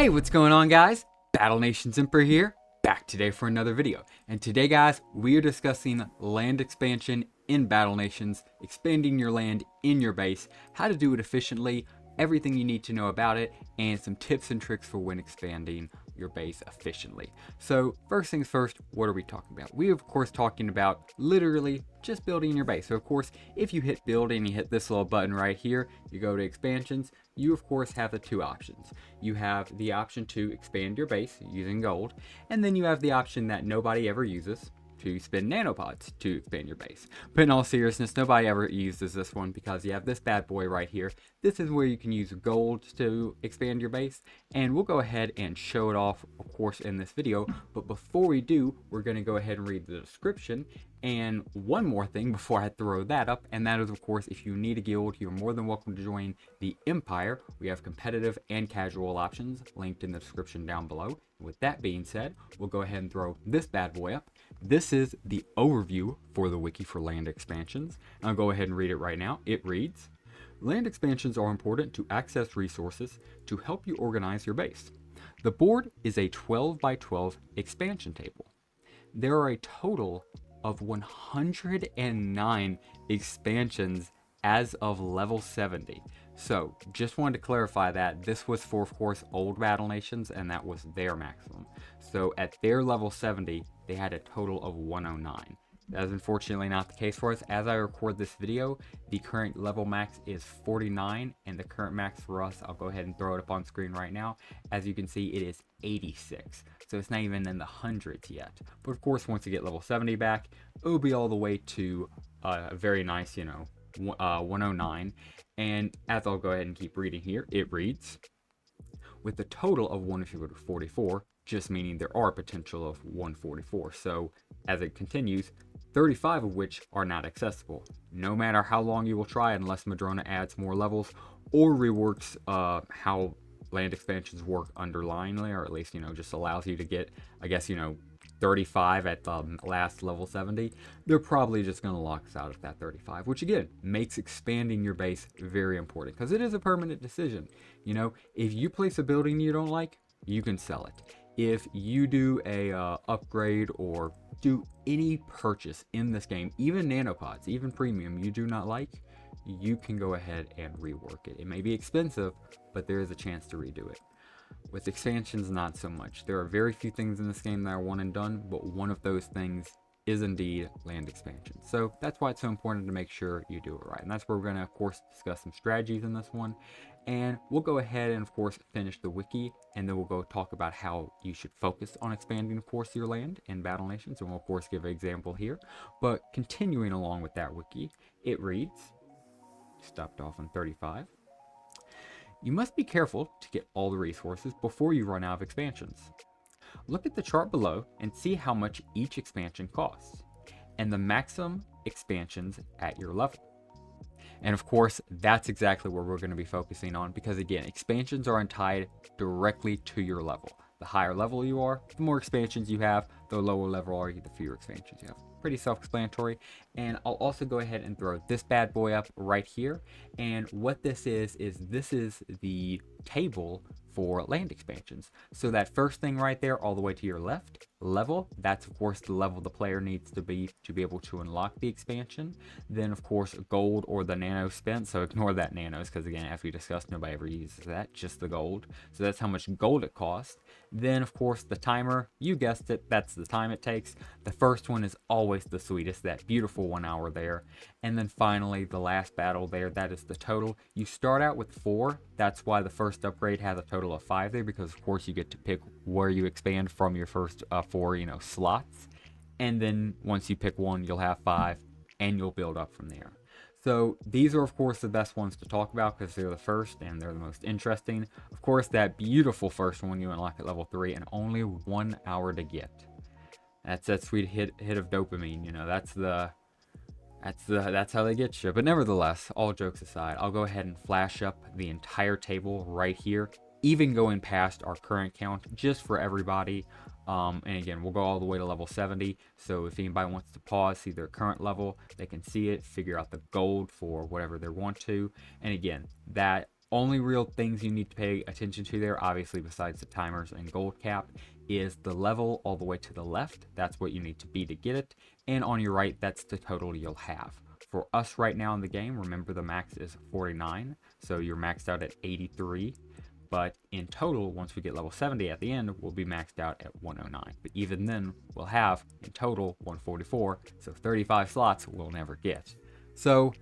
Hey, what's going on, guys? Battle Nations Emperor here, back today for another video. And today, guys, we are discussing land expansion in Battle Nations, expanding your land in your base, how to do it efficiently, everything you need to know about it, and some tips and tricks for when expanding your base efficiently. So first things first, what are we talking about? We are of course talking about literally just building your base. So of course, if you hit build and you hit this little button right here, you go to expansions, you of course have the two options. You have the option to expand your base using gold, and then you have the option that nobody ever uses, to spend nanopods to expand your base. But in all seriousness, nobody ever uses this one because you have this bad boy right here. This is where you can use gold to expand your base, and we'll go ahead and show it off, of course, in this video. But before we do, we're going to go ahead and read the description. And one more thing before I throw that up, and that is, of course, if you need a guild, you're more than welcome to join the Empire. We have competitive and casual options linked in the description down below. With that being said, we'll go ahead and throw this bad boy up. This is the overview for the wiki for land expansions. I'll go ahead and read it right now. It reads, land expansions are important to access resources to help you organize your base. The board is a 12 by 12 expansion table. There are a total of 109 expansions as of level 70. So just wanted to clarify that this was for, of course, old Battle Nations, and that was their maximum. So at their level 70, they had a total of 109. That is unfortunately not the case for us. As I record this video, the current level max is 49, and the current max for us, I'll go ahead and throw it up on screen right now. As you can see, it is 86. So it's not even in the hundreds yet. But of course, once you get level 70 back, it will be all the way to a very nice, 109. And as I'll go ahead and keep reading here, it reads, with a total of 1 if you go to 44, just meaning there are a potential of 144. So as it continues, 35 of which are not accessible, no matter how long you will try, unless Madrona adds more levels or reworks how land expansions work underlyingly, or at least, just allows you to get, 35 at the last level 70. They're probably just going to lock us out at that 35, which again makes expanding your base very important because it is a permanent decision. If you place a building you don't like, you can sell it. If you do a upgrade or do any purchase in this game, even nanopods, even premium, you do not like, you can go ahead and rework it. It may be expensive, but there is a chance to redo it. With expansions, not so much. There are very few things in this game that are one and done, but one of those things is indeed land expansion. So that's why it's so important to make sure you do it right. And that's where we're going to, of course, discuss some strategies in this one. And we'll go ahead and, of course, finish the wiki, and then we'll go talk about how you should focus on expanding, of course, your land in Battle Nations. And we'll, of course, give an example here. But continuing along with that wiki, it reads, stopped off on 35. You must be careful to get all the resources before you run out of expansions. Look at the chart below and see how much each expansion costs, and the maximum expansions at your level. And of course, that's exactly where we're going to be focusing on, because again, expansions are tied directly to your level. The higher level you are, the more expansions you have. The lower level are, the fewer expansions you have. Pretty self-explanatory. And I'll also go ahead and throw this bad boy up right here. And what this is this is the table for land expansions. So that first thing right there, all the way to your left, level, that's of course the level the player needs to be able to unlock the expansion. Then of course gold or the nano spent, so ignore that nanos because again, as we discussed, nobody ever uses that, just the gold. So that's how much gold it costs. Then of course the timer, you guessed it, that's the time it takes. The first one is always the sweetest, that beautiful 1 hour there. And then finally the last battle there, that is the total. You start out with 4, that's why the first upgrade has a total of 5 there, because of course you get to pick where you expand from your first 4 slots, and then once you pick one you'll have 5 and you'll build up from there. So these are of course the best ones to talk about because they're the first and they're the most interesting. Of course, that beautiful first one you unlock at level 3 and only 1 hour to get. That's that sweet hit of dopamine, that's how they get you. But nevertheless, all jokes aside, I'll go ahead and flash up the entire table right here, even going past our current count, just for everybody. And again, we'll go all the way to level 70. So if anybody wants to pause, see their current level, they can see it, figure out the gold for whatever they want to. And again, that only real things you need to pay attention to there, obviously besides the timers and gold cap, is the level all the way to the left. That's what you need to be to get it. And on your right, that's the total you'll have. For us right now in the game, remember the max is 49, so you're maxed out at 83. But in total, once we get level 70 at the end, we'll be maxed out at 109. But even then, we'll have in total 144, so 35 slots we'll never get. So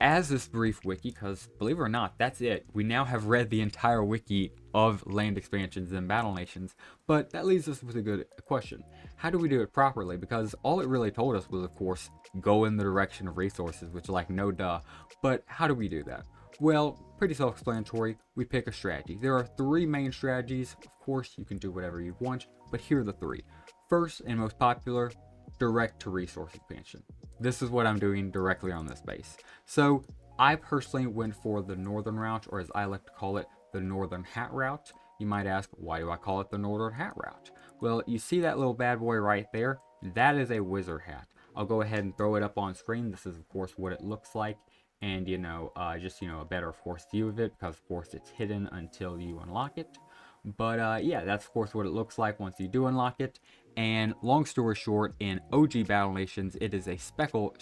as this brief wiki, because believe it or not, that's it. We now have read the entire wiki of land expansions and battle nations, but that leaves us with a good question. How do we do it properly? Because all it really told us was, of course, go in the direction of resources, which like no duh. But how do we do that? Well, pretty self-explanatory. We pick a strategy. There are 3 main strategies. Of course, you can do whatever you want, but here are the 3. First and most popular, direct to resource expansion. This is what I'm doing directly on this base. So I personally went for the northern route, or as I like to call it, the northern hat route. You might ask, why do I call it the northern hat route? Well, you see that little bad boy right there? That is a wizard hat. I'll go ahead and throw it up on screen. This is of course what it looks like. And just a better of course view of it, because of course it's hidden until you unlock it. But yeah, that's of course what it looks like once you do unlock it. And long story short, in OG Battle Nations, it is a special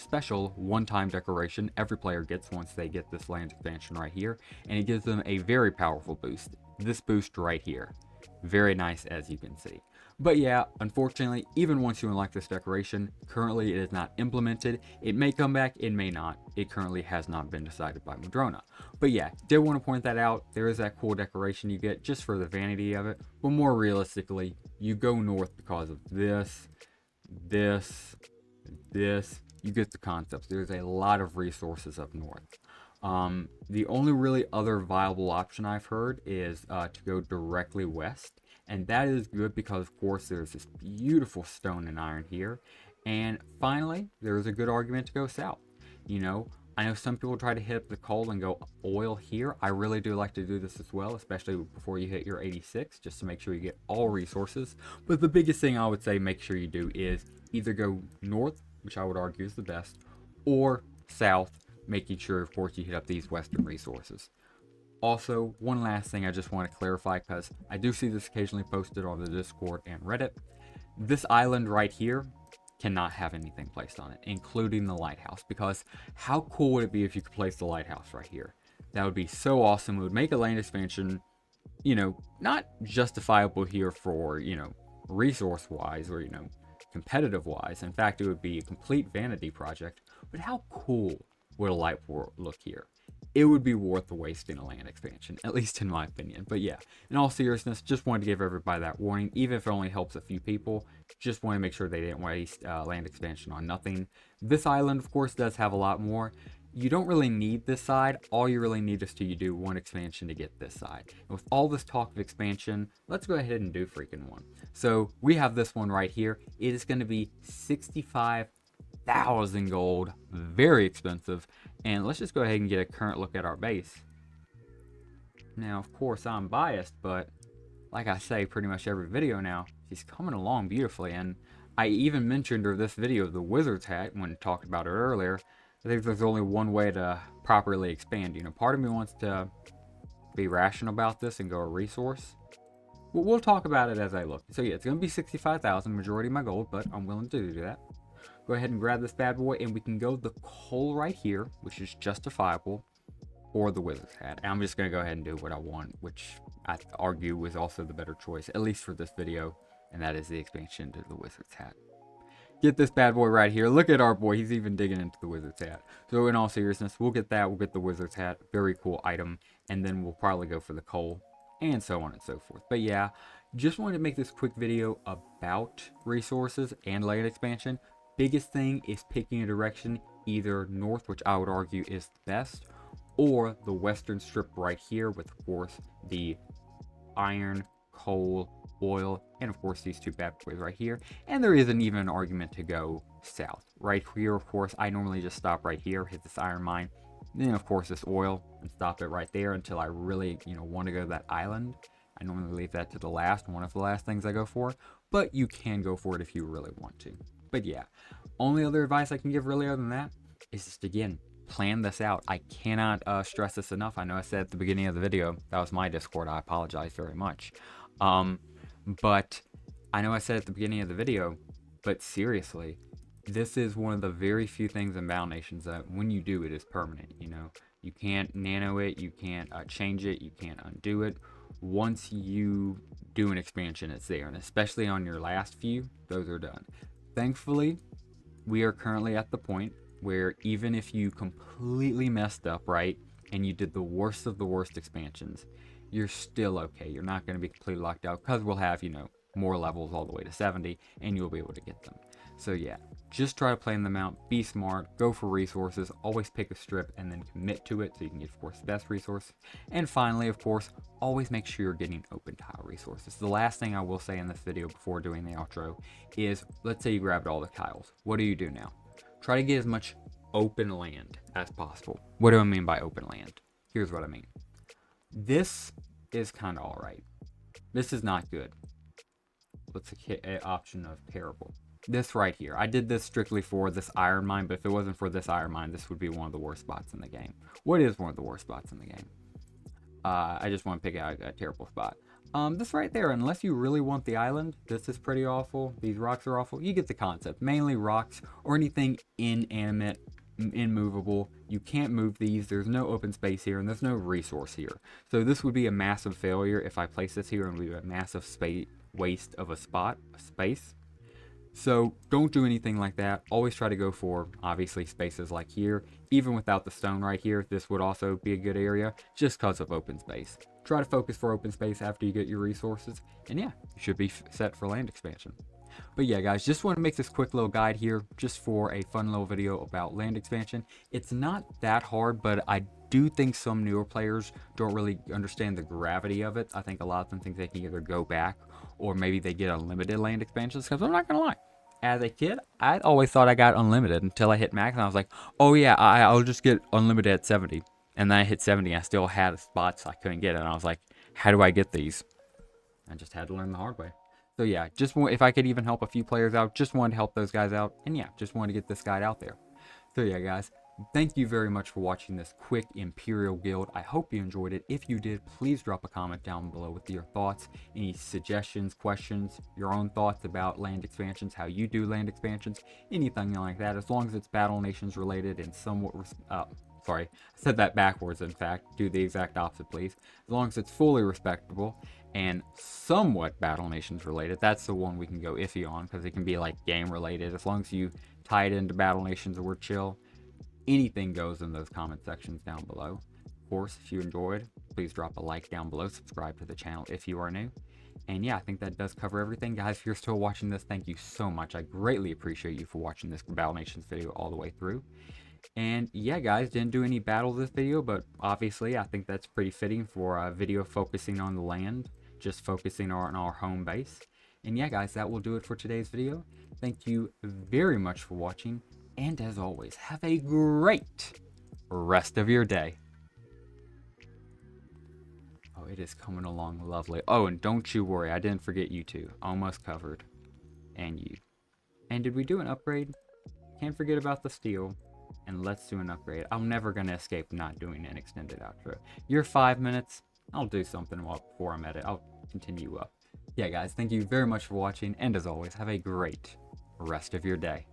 one-time decoration every player gets once they get this land expansion right here, and it gives them a very powerful boost. This boost right here, very nice as you can see. But yeah, unfortunately, even once you unlock this decoration, currently it is not implemented. It may come back, it may not. It currently has not been decided by Madrona. But yeah, did want to point that out. There is that cool decoration you get just for the vanity of it. But more realistically, you go north because of this. You get the concepts. There's a lot of resources up north. The only really other viable option I've heard is to go directly west. And that is good because, of course, there's this beautiful stone and iron here. And finally, there's a good argument to go south. I know some people try to hit the coal and go oil here. I really do like to do this as well, especially before you hit your 86, just to make sure you get all resources. But the biggest thing I would say make sure you do is either go north, which I would argue is the best, or south, making sure, of course, you hit up these western resources. Also, one last thing I just want to clarify, because I do see this occasionally posted on the Discord and Reddit. This island right here cannot have anything placed on it, including the lighthouse, because how cool would it be if you could place the lighthouse right here? That would be so awesome. It would make a land expansion, not justifiable here for, resource-wise or, competitive-wise. In fact, it would be a complete vanity project. But how cool would a light look here? It would be worth the wasting a land expansion, at least in my opinion. But yeah, in all seriousness, just wanted to give everybody that warning, even if it only helps a few people. Just want to make sure they didn't waste land expansion on nothing. This island, of course, does have a lot more. You don't really need this side. All you really need is to do one expansion to get this side. And with all this talk of expansion, let's go ahead and do freaking one. So we have this one right here. It is going to be 65,000 gold, very expensive. And let's just go ahead and get a current look at our base. Now, of course, I'm biased, but like I say pretty much every video now, she's coming along beautifully. And I even mentioned her this video, the wizard's hat, when I talked about it earlier. I think there's only one way to properly expand. Part of me wants to be rational about this and go a resource. Well, we'll talk about it as I look. So yeah, it's going to be 65,000, majority of my gold, but I'm willing to do that. Go ahead and grab this bad boy, and we can go the coal right here, which is justifiable, or the wizard's hat. And I'm just going to go ahead and do what I want, which I argue is also the better choice, at least for this video, and that is the expansion to the wizard's hat. Get this bad boy right here. Look at our boy. He's even digging into the wizard's hat. So in all seriousness, we'll get that. We'll get the wizard's hat. Very cool item. And then we'll probably go for the coal, and so on and so forth. But yeah, just wanted to make this quick video about resources and land expansion. Biggest thing is picking a direction, either north, which I would argue is the best, or the western strip right here with, of course, the iron, coal, oil, and of course these two bad boys right here. And there isn't even an argument to go south. Right here, of course, I normally just stop right here, hit this iron mine, then of course this oil, and stop it right there until I really, want to go to that island. I normally leave that to the last, one of the last things I go for, but you can go for it if you really want to. But yeah, only other advice I can give really other than that is just, again, plan this out. I cannot stress this enough. I know I said at the beginning of the video, that was my Discord. I apologize very much. But I know I said at the beginning of the video, but seriously, this is one of the very few things in Battle Nations that when you do it is permanent. You know, you can't nano it, you can't change it, you can't undo it. Once you do an expansion, it's there, and especially on your last few, those are done. Thankfully, we are currently at the point where even if you completely messed up, right, and you did the worst of the worst expansions, you're still okay. You're not going to be completely locked out because we'll have, you know, more levels all the way to 70, and you'll be able to get them. So yeah, just try to plan them out, be smart, go for resources, always pick a strip and then commit to it so you can get, of course, the best resource. And finally, of course, always make sure you're getting open tile resources. The last thing I will say in this video before doing the outro is, let's say you grabbed all the tiles. What do now? Try to get as much open land as possible. What do I mean by open land? Here's what I mean. This is kind of all right. This is not good. Let's an option of terrible. This right here, I did this strictly for this iron mine, but if it wasn't for this iron mine, this would be one of the worst spots in the game. What is one of the worst spots in the game? I just want to pick out a terrible spot. This right there, unless you really want the island, this is pretty awful. These rocks are awful. You get the concept. Mainly rocks or anything inanimate, immovable. You can't move these. There's no open space here, and there's no resource here. So this would be a massive failure if I place this here, and we have a massive waste of a space. So don't do anything like that. Always try to go for, obviously, spaces like here. Even without the stone right here, this would also be a good area just because of open space. Try to focus for open space after you get your resources. And yeah, you should be set for land expansion. But yeah, guys, just want to make this quick little guide here just for a fun little video about land expansion. It's not that hard, but I do think some newer players don't really understand the gravity of it. I think a lot of them think they can either go back or maybe they get unlimited land expansions, because I'm not going to lie. As a kid, I always thought I got unlimited until I hit max, and I was like, oh yeah, I'll just get unlimited at 70. And then I hit 70, I still had spots I couldn't get, and I was like, how do I get these? I just had to learn the hard way. So yeah, just if I could even help a few players out, just wanted to help those guys out. And yeah, just wanted to get this guide out there. So yeah, guys, thank you very much for watching this quick Imperial Guild. I hope you enjoyed it. If you did, please drop a comment down below with your thoughts, any suggestions, questions, your own thoughts about land expansions, how you do land expansions, anything like that, as long as it's Battle Nations related and somewhat, sorry, I said that backwards, in fact. Do the exact opposite, please. As long as it's fully respectable and somewhat Battle Nations related, that's the one we can go iffy on, because it can be like game related. As long as you tie it into Battle Nations, we're chill. Anything goes in those comment sections down below. Of course, if you enjoyed, please drop a like down below. Subscribe to the channel if you are new. And yeah, I think that does cover everything. Guys, if you're still watching this, thank you so much. I greatly appreciate you for watching this Battle Nations video all the way through. And yeah, guys, didn't do any battles this video, but obviously I think that's pretty fitting for a video focusing on the land, just focusing on our home base. And yeah, guys, that will do it for today's video. Thank you very much for watching. And as always, have a great rest of your day. Oh, it is coming along lovely. Oh, and don't you worry, I didn't forget you two. Almost covered. And you. And did we do an upgrade? Can't forget about the steel. And let's do an upgrade. I'm never going to escape not doing an extended outro. You're 5 minutes. I'll do something before I'm at it. I'll continue up. Yeah, guys, thank you very much for watching. And as always, have a great rest of your day.